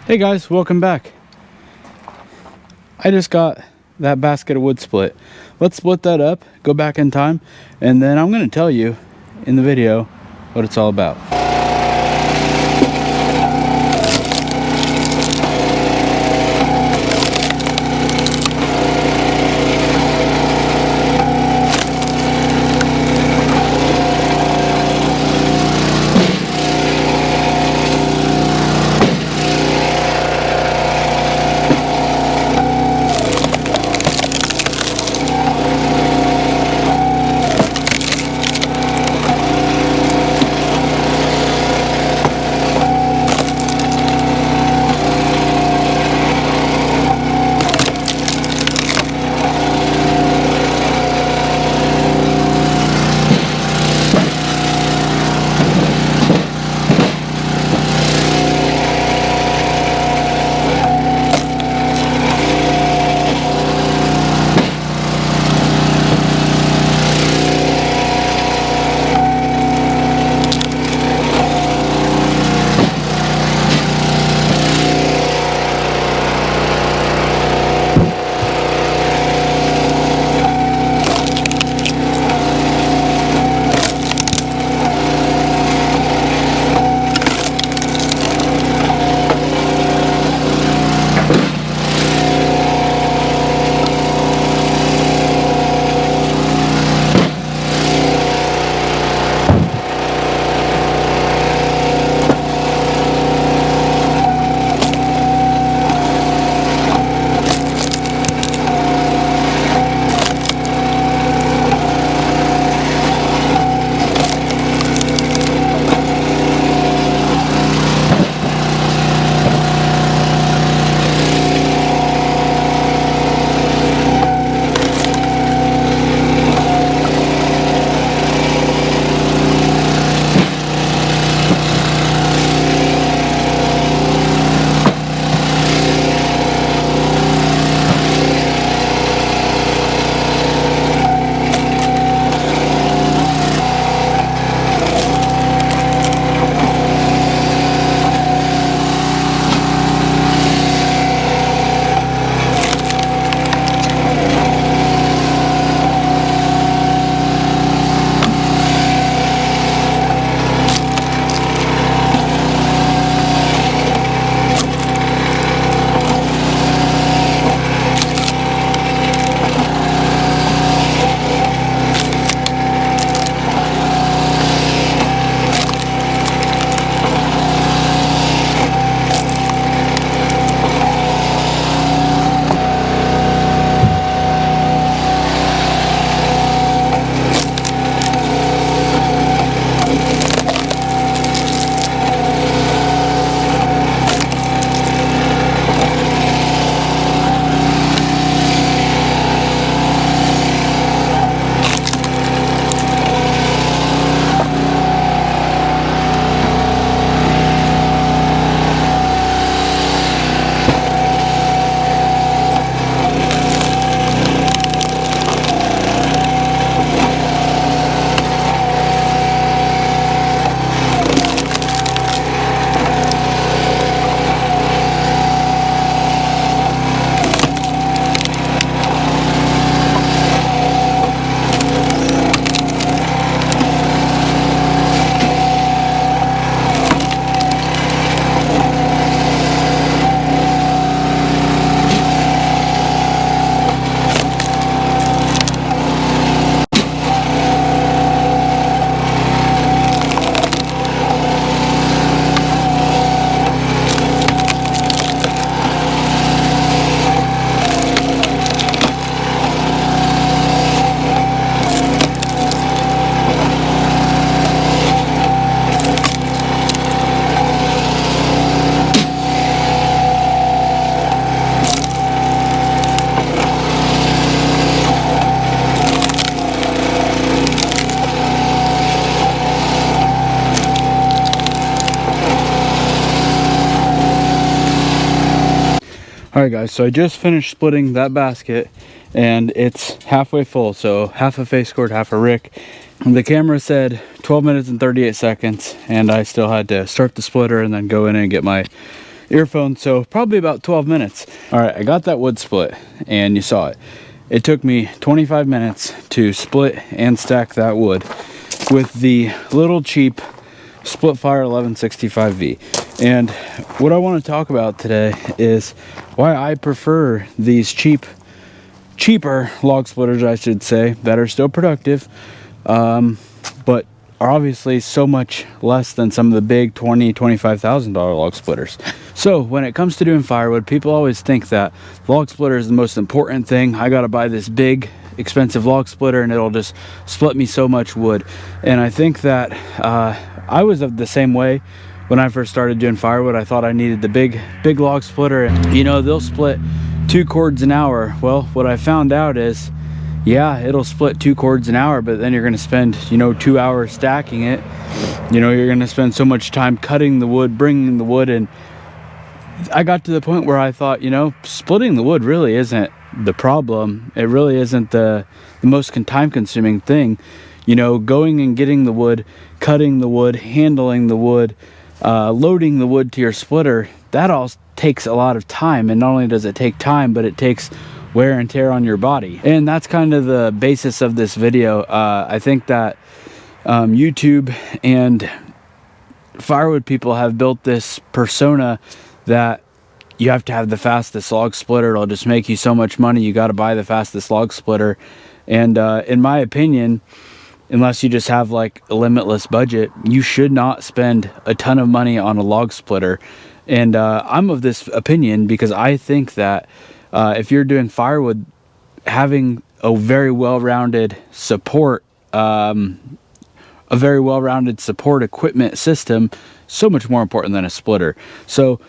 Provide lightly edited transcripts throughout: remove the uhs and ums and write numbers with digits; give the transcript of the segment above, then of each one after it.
Hey guys, welcome back. I just got that basket of wood split. Let's split that up, go back in time, and then I'm going to tell you in the video what it's all about. Alright guys, so I just finished splitting that basket and it's halfway full, so half a face cord, half a rick. The camera said 12 minutes and 38 seconds and I still had to start the splitter and then go in and get my earphones, so probably about 12 minutes. All right, I got that wood split, and you saw it. It took me 25 minutes to split and stack that wood with the little cheap Splitfire 1165V. And what I want to talk about today is why I prefer these cheaper log splitters, I should say, that are still productive, but are obviously so much less than some of the big $20,000-$25,000 log splitters. So when it comes to doing firewood, people always think that log splitter is the most important thing. I gotta buy this big expensive log splitter and it'll just split me so much wood. And I think that I was of the same way when I first started doing firewood. I thought I needed the big log splitter, and you know, they'll split 2 cords an hour. Well, what I found out is, yeah, it'll split 2 cords an hour, but then you're going to spend, you know, 2 hours stacking it. You know, you're going to spend so much time cutting the wood, bringing the wood, and I got to the point where I thought, you know, splitting the wood really isn't the problem. It really isn't the most time consuming thing. You know, going and getting the wood, cutting the wood, handling the wood, loading the wood to your splitter, that all takes a lot of time. And not only does it take time, but it takes wear and tear on your body. And that's kind of the basis of this video. I think that YouTube and firewood people have built this persona that you have to have the fastest log splitter. It'll just make you so much money. You got to buy the fastest log splitter. And in my opinion, unless you just have like a limitless budget, you should not spend a ton of money on a log splitter. And I'm of this opinion because I think that if you're doing firewood, having a very well-rounded support, equipment system, so much more important than a splitter. So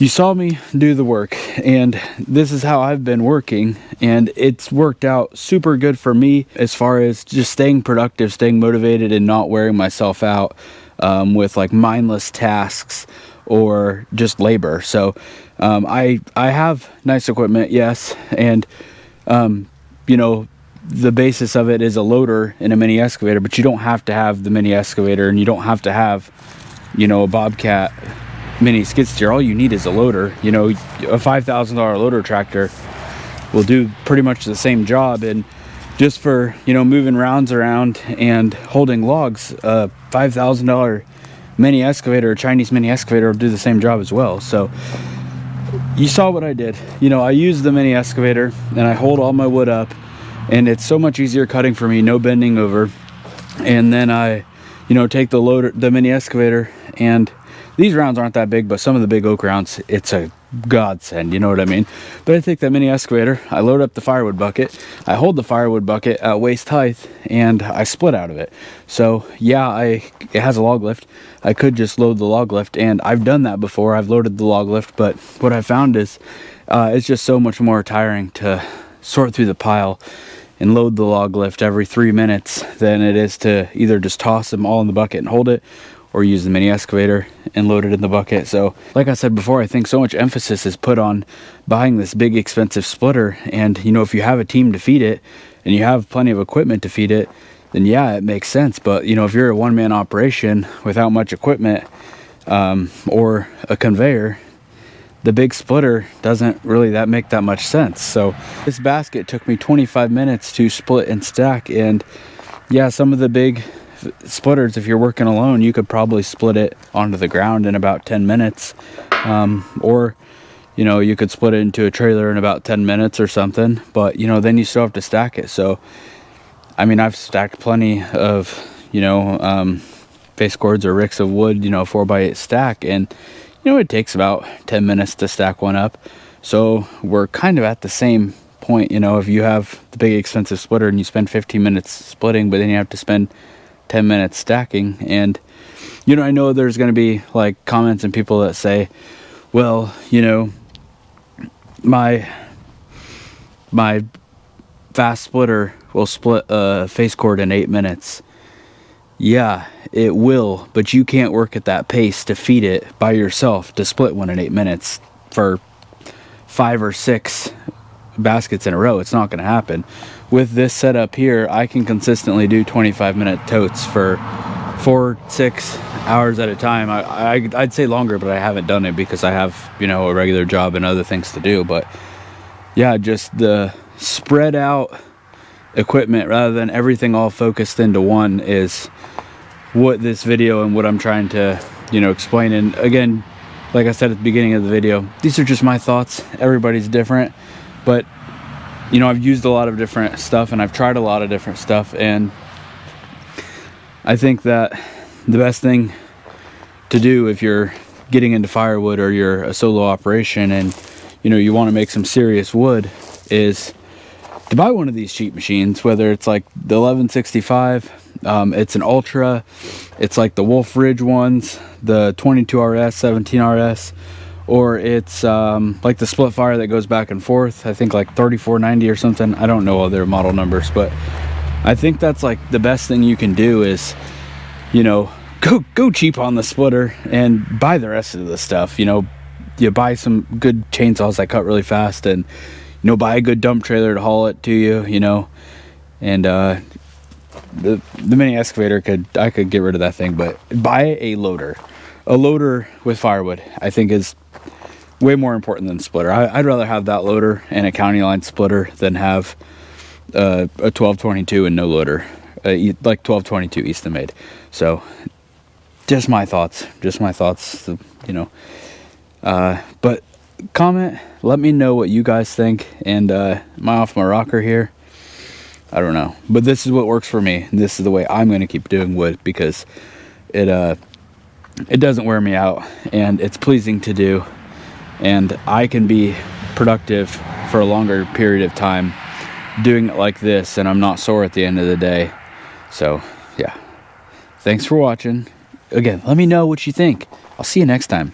you saw me do the work, and this is how I've been working, and it's worked out super good for me as far as just staying productive, staying motivated, and not wearing myself out with like mindless tasks or just labor. So I have nice equipment, yes, and you know, the basis of it is a loader and a mini excavator, but you don't have to have the mini excavator, and you don't have to have, you know, a Bobcat mini skid steer. All you need is a loader. You know, a $5,000 loader tractor will do pretty much the same job, and just for, you know, moving rounds around and holding logs, a $5,000 mini excavator, Chinese mini excavator, will do the same job as well. So you saw what I did. You know, I use the mini excavator and I hold all my wood up, and it's so much easier cutting for me, no bending over. And then I, you know, take the loader, the mini excavator, and these rounds aren't that big, but some of the big oak rounds, it's a godsend, you know what I mean? But I take that mini excavator, I load up the firewood bucket, I hold the firewood bucket at waist height, and I split out of it. So yeah, it has a log lift. I could just load the log lift, and I've done that before. I've loaded the log lift, but what I found is it's just so much more tiring to sort through the pile and load the log lift every 3 minutes than it is to either just toss them all in the bucket and hold it, or use the mini excavator and load it in the bucket. So like I said before, I think so much emphasis is put on buying this big expensive splitter, and you know, if you have a team to feed it and you have plenty of equipment to feed it, then yeah, it makes sense. But you know, if you're a one-man operation without much equipment or a conveyor, the big splitter doesn't really make that much sense. So this basket took me 25 minutes to split and stack, and yeah, some of the big splitters, if you're working alone, you could probably split it onto the ground in about 10 minutes, or you know, you could split it into a trailer in about 10 minutes or something. But you know, then you still have to stack it. So I mean, I've stacked plenty of, you know, face cords or ricks of wood, you know, 4x8 stack, and you know, it takes about 10 minutes to stack one up. So we're kind of at the same point. You know, if you have the big expensive splitter and you spend 15 minutes splitting, but then you have to spend 10 minutes stacking. And you know, I know there's going to be like comments and people that say, well, you know, my fast splitter will split a face cord in 8 minutes. Yeah, it will, but you can't work at that pace to feed it by yourself to split one in 8 minutes for 5 or 6 baskets in a row. It's not going to happen. With this setup here, I can consistently do 25-minute totes for 4-6 hours at a time. I'd say longer, but I haven't done it because I have, you know, a regular job and other things to do. But yeah, just the spread out equipment rather than everything all focused into one is what this video and what I'm trying to, you know, explain. And again, like I said at the beginning of the video, these are just my thoughts. Everybody's different, but you know, I've used a lot of different stuff and I've tried a lot of different stuff, and I think that the best thing to do if you're getting into firewood or you're a solo operation and, you know, you want to make some serious wood is to buy one of these cheap machines, whether it's like the 1165, it's an Ultra, it's like the Wolf Ridge ones, the 22RS, 17RS, or it's like the split fire that goes back and forth, I think like 3490 or something. I don't know all their model numbers, but I think that's like the best thing you can do is, you know, go cheap on the splitter and buy the rest of the stuff. You know, you buy some good chainsaws that cut really fast, and, you know, buy a good dump trailer to haul it to you, you know, and the mini excavator I could get rid of that thing, but buy a loader with firewood, I think, is way more important than splitter. I'd rather have that loader and a county line splitter than have a 1222 and no loader, like 1222 Easton made. So just my thoughts, you know. But comment, let me know what you guys think. And am I off my rocker here? I don't know, but this is what works for me. This is the way I'm going to keep doing wood, because it doesn't wear me out and it's pleasing to do, and I can be productive for a longer period of time doing it like this, and I'm not sore at the end of the day. So yeah, thanks for watching. Again, let me know what you think. I'll see you next time.